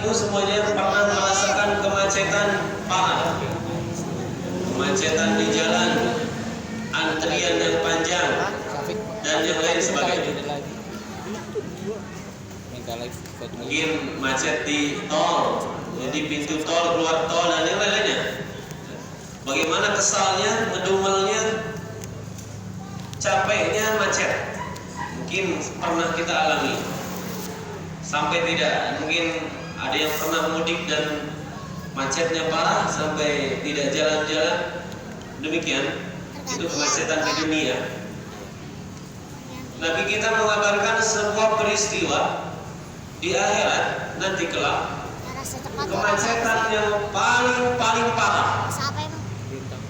ibu semuanya pernah merasakan kemacetan parah, kemacetan di jalan, antrian yang panjang, dan yang lain sebagainya. Mungkin macet di tol, di pintu tol, keluar tol, dan yang lainnya. Bagaimana kesalnya, ngedumelnya, capeknya macet. Mungkin pernah kita alami. Sampai tidak, mungkin ada yang pernah mudik dan macetnya parah sampai tidak jalan-jalan. Demikian, itu kemacetan di dunia. Nabi kita mengabarkan sebuah peristiwa di akhirat nanti kelak, kemacetan yang paling parah,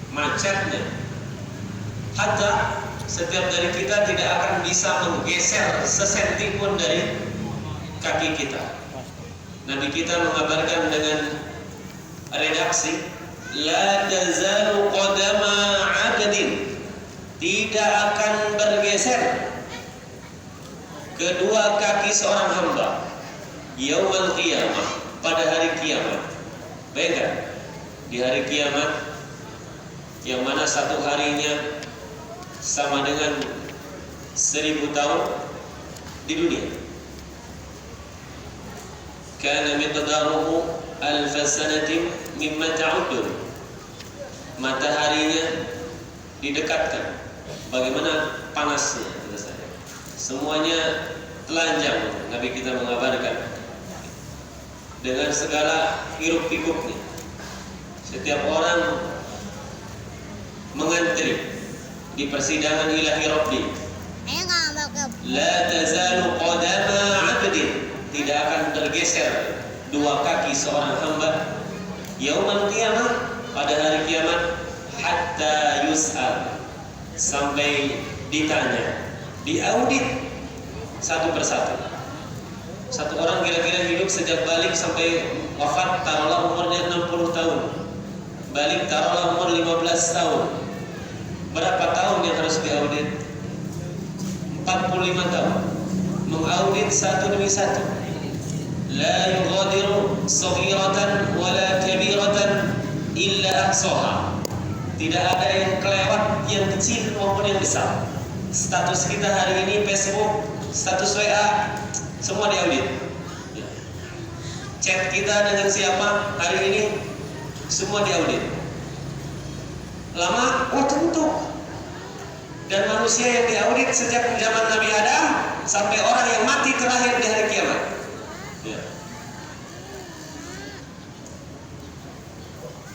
macetnya. Hatta setiap dari kita tidak akan bisa menggeser sesenti pun dari kaki kita. Nabi kita mengabarkan dengan redaksi, la tazalu qadama 'abdin, tidak akan bergeser kedua kaki seorang hamba yaumul qiyamah, pada hari kiamat. Bayangkan, di hari kiamat yang mana satu harinya sama dengan 1000 tahun di dunia. Kana miqdaruhu alf sanatin mimma ta'udun. Mataharinya didekatkan, bagaimana panasnya, semuanya telanjang. Nabi kita mengabarkan dengan segala hiruk-pikuknya. Setiap orang mengantri di persidangan ilahi Rabbi. La tazalu qadama 'abdin, tidak akan tergeser dua kaki seorang hamba yaumul qiyamah, pada hari kiamat, hatta yus'al, sampai ditanya, diaudit satu persatu. Satu orang kira-kira hidup sejak balik sampai wafat, taruhlah umurnya 60 tahun. Balik taruhlah umur 15 tahun. Berapa tahun yang harus diaudit? 45 tahun. Mengaudit satu demi satu. La yughadiru saghiratan wala kabiratan illa ahsaha. Tidak ada yang kelewat, yang kecil maupun yang besar. Status kita hari ini Facebook, status WA, semua diaudit. Chat kita dengan siapa hari ini, semua diaudit. Lama, oh tentu. Dan manusia yang diaudit sejak zaman Nabi Adam sampai orang yang mati terakhir di hari kiamat. Ya.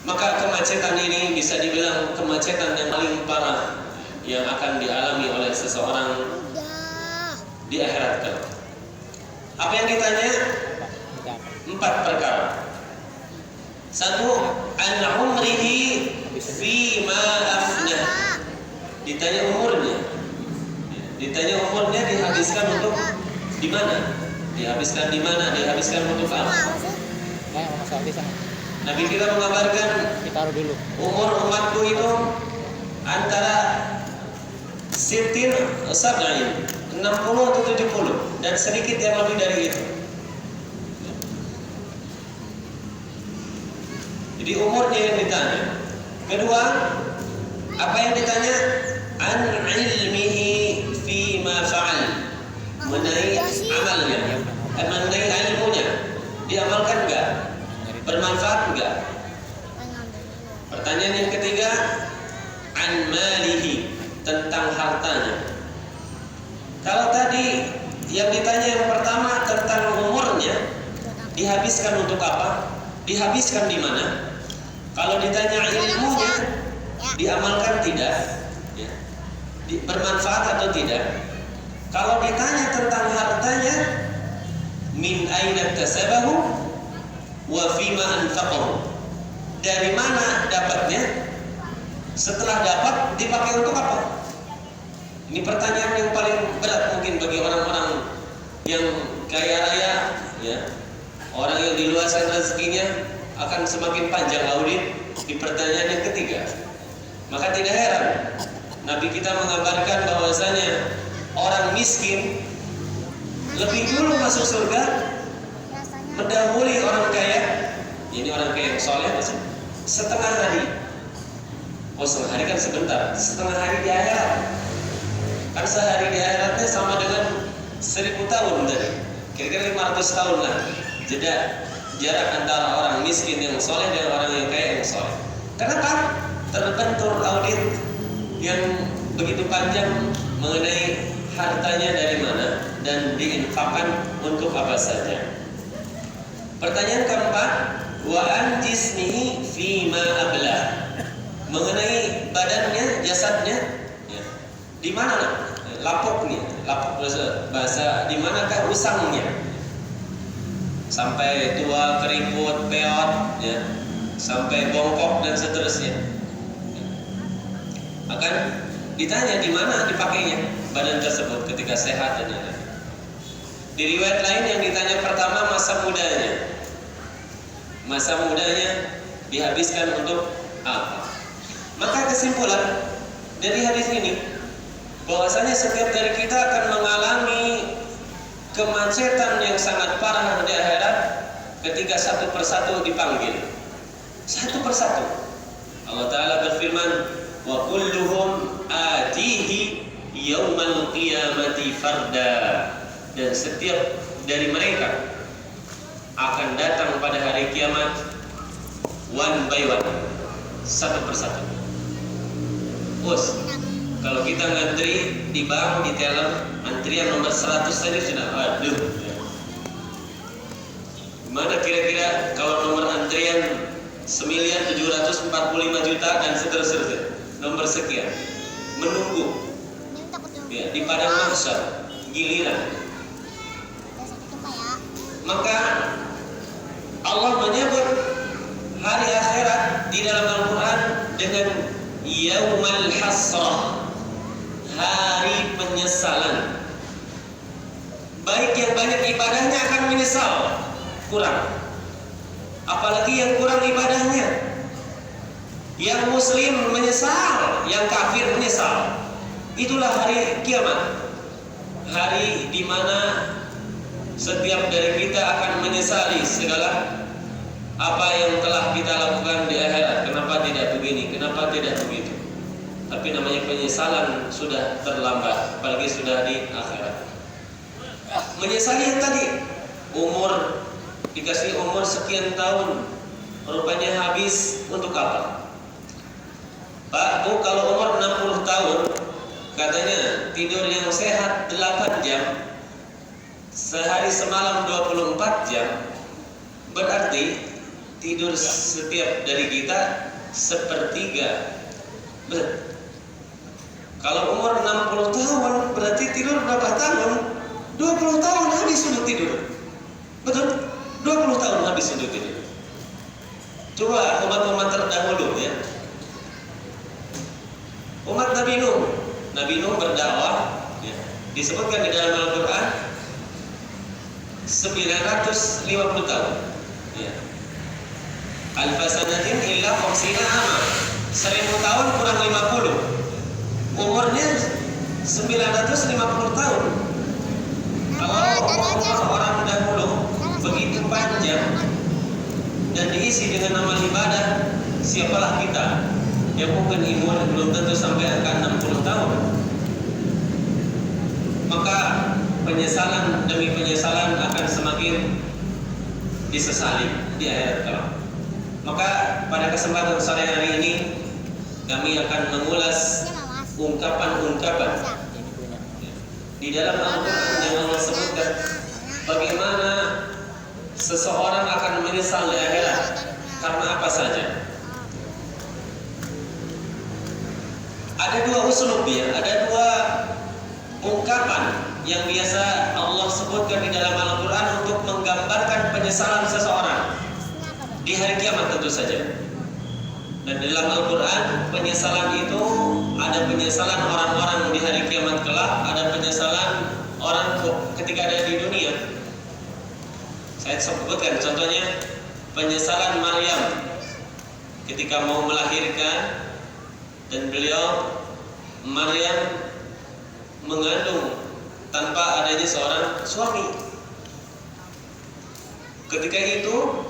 Maka kemacetan ini bisa dibilang kemacetan yang paling parah yang akan dialami oleh seseorang di akhirat kelak. Apa yang ditanya? 4 perkara. 1, an umrihi fima afnah. Ditanya umurnya. Ditanya umurnya dihabiskan untuk di mana? Dihabiskan di mana? Dihabiskan untuk apa? Nabi kita mengabarkan, umur umatku itu antara sitin sab'in, 60 atau 70, dan sedikit yang lebih dari itu. Jadi umurnya yang ditanya. Kedua, apa yang ditanya? An ilmihi fi ma fa'al, mengenai amalnya, mengenai ilmunya, diamalkan enggak? Bermanfaat enggak? Pertanyaan yang ketiga, an malihi, tentang hartanya. Kalau tadi yang ditanya yang pertama tentang umurnya, dihabiskan untuk apa? Dihabiskan di mana? Kalau ditanya ilmunya, diamalkan tidak? Ya. Bermanfaat atau tidak? Kalau ditanya tentang hartanya, min aina tasabahu wa fima anfaqahu, dari mana dapatnya? Setelah dapat dipakai untuk apa? Ini pertanyaan yang paling berat mungkin bagi orang-orang yang kaya raya, ya. Orang yang diluaskan rezekinya akan semakin panjang audit di pertanyaan yang ketiga. Maka tidak heran Nabi kita mengabarkan bahwasanya orang miskin lebih dulu masuk surga mendahului orang kaya. Ini orang kayak yang soleh maksudnya setengah hari. Oh, setengah hari kan sebentar. Setengah hari di akhirat. Kan sehari di akhiratnya sama dengan 1000 tahun tadi. Kira-kira 500 tahun lah. Jeda jarak antara orang miskin yang soleh dan orang yang kaya yang soleh. Kenapa? Terbentur audit yang begitu panjang mengenai hartanya dari mana dan diinfakkan untuk apa saja. Pertanyaan keempat, wa an jismihi fima abla. Mengenai badannya, jasadnya, ya. Di mana lapuknya? Lapuk bahasa di manakah usangnya? Sampai tua, keriput, peot, ya. Sampai bongkok dan seterusnya. Akan ditanya di mana dipakainya badan tersebut ketika sehat dan lain-lain. Di riwayat lain yang ditanya pertama masa mudanya. Masa mudanya dihabiskan untuk apa? Maka kesimpulan dari hadis ini bahwasanya setiap dari kita akan mengalami kemacetan yang sangat parah di akhirat ketika satu persatu dipanggil. Satu persatu. Allah Ta'ala berfirman, wa kulluhum atihi yaumal qiyamati farda. Dan setiap dari mereka akan datang pada hari kiamat one by one, satu persatu. Bos, kalau kita ngantri di bank, di teller, antrian nomor 100 tadi sudah, aduh. Gimana kira-kira kalau nomor antrian 1.745.000.000 dan seterusnya, nomor sekian, menunggu, ya, di padang mahsyar, giliran. Maka Allah menyebut hari akhirat di dalam Al-Quran dengan Yaumal Hasrah, hari penyesalan. Baik yang banyak ibadahnya akan menyesal, kurang. Apalagi yang kurang ibadahnya. Yang muslim menyesal, yang kafir menyesal. Itulah hari kiamat. Hari di mana setiap dari kita akan menyesali segala apa yang telah kita lakukan di akhirat. Kenapa tidak begini? Kenapa tidak begitu? Tapi namanya penyesalan sudah terlambat, apalagi sudah di akhirat. Menyesali yang tadi, umur dikasih umur sekian tahun, rupanya habis untuk apa? Pak, Bu, kalau umur 60 tahun, katanya tidur yang sehat 8 jam, sehari semalam 24 jam, berarti tidur setiap dari kita sepertiga. Betul. Kalau umur 60 tahun berarti tidur berapa tahun? 20 tahun habis untuk tidur. Betul? 20 tahun habis untuk tidur. Coba umat-umat terdahulu, ya. Umat Nabi Nuh. Nabi Nuh berdakwah, ya. Disebutkan di dalam Al-Quran 950 tahun, ya. Alfasanatin illa khamsina ama, 1000 tahun kurang 50. Umurnya 950 tahun. Kalau umur orang dahulu begitu panjang dan diisi dengan amal ibadah, siapalah kita yang mungkin umur belum tentu sampai angka 60 tahun. Maka penyesalan demi penyesalan akan semakin disesali di akhirat kelak. Maka pada kesempatan sore hari ini kami akan mengulas ungkapan-ungkapan di dalam Al-Quran yang Allah sebutkan bagaimana seseorang akan menyesal di akhirat karena apa saja. Ada dua uslub, ya, ada dua ungkapan yang biasa Allah sebutkan di dalam Al-Quran untuk menggambarkan penyesalan seseorang di hari kiamat tentu saja. Dan dalam Al-Quran penyesalan itu ada penyesalan orang-orang di hari kiamat kelak, ada penyesalan orang ketika ada di dunia. Saya sebutkan contohnya penyesalan Maryam ketika mau melahirkan dan beliau Maryam mengandung tanpa adanya seorang suami. Ketika itu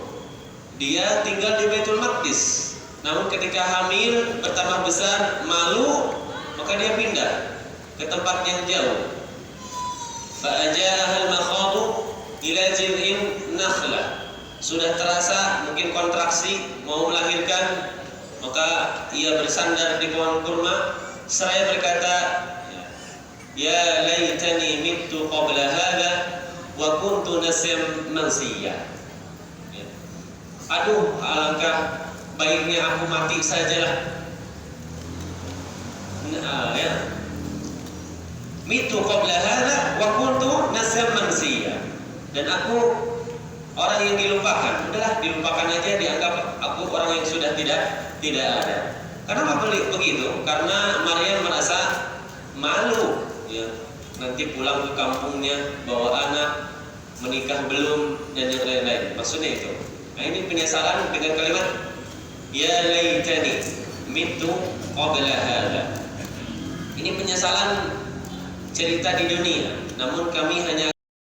dia tinggal di Baitul Maqdis, namun ketika hamil bertambah besar, malu, maka dia pindah ke tempat yang jauh. Fa'aja'ahal makhadu ila jil'in nakhlah. Sudah terasa mungkin kontraksi mau melahirkan, maka ia bersandar di pohon kurma seraya berkata, ya laitani mittu qabla hadha wa kuntu nasyan mansiyya. Aduh, alangkah baiknya aku mati sajalah. Ya. Mitu qabla hadza wa kuntu nasyan mansiyya. Dan aku orang yang dilupakan. Udahlah, dilupakan aja, dianggap aku orang yang sudah tidak ada. Kenapa begitu? Karena Maryam merasa malu, ya. Nanti pulang ke kampungnya bawa anak, menikah belum, dan yang lain-lain. Maksudnya itu. Nah, ini penyesalan dengan kalimat ya laitani mitu qabla hadza. Ini penyesalan cerita di dunia, namun kami hanya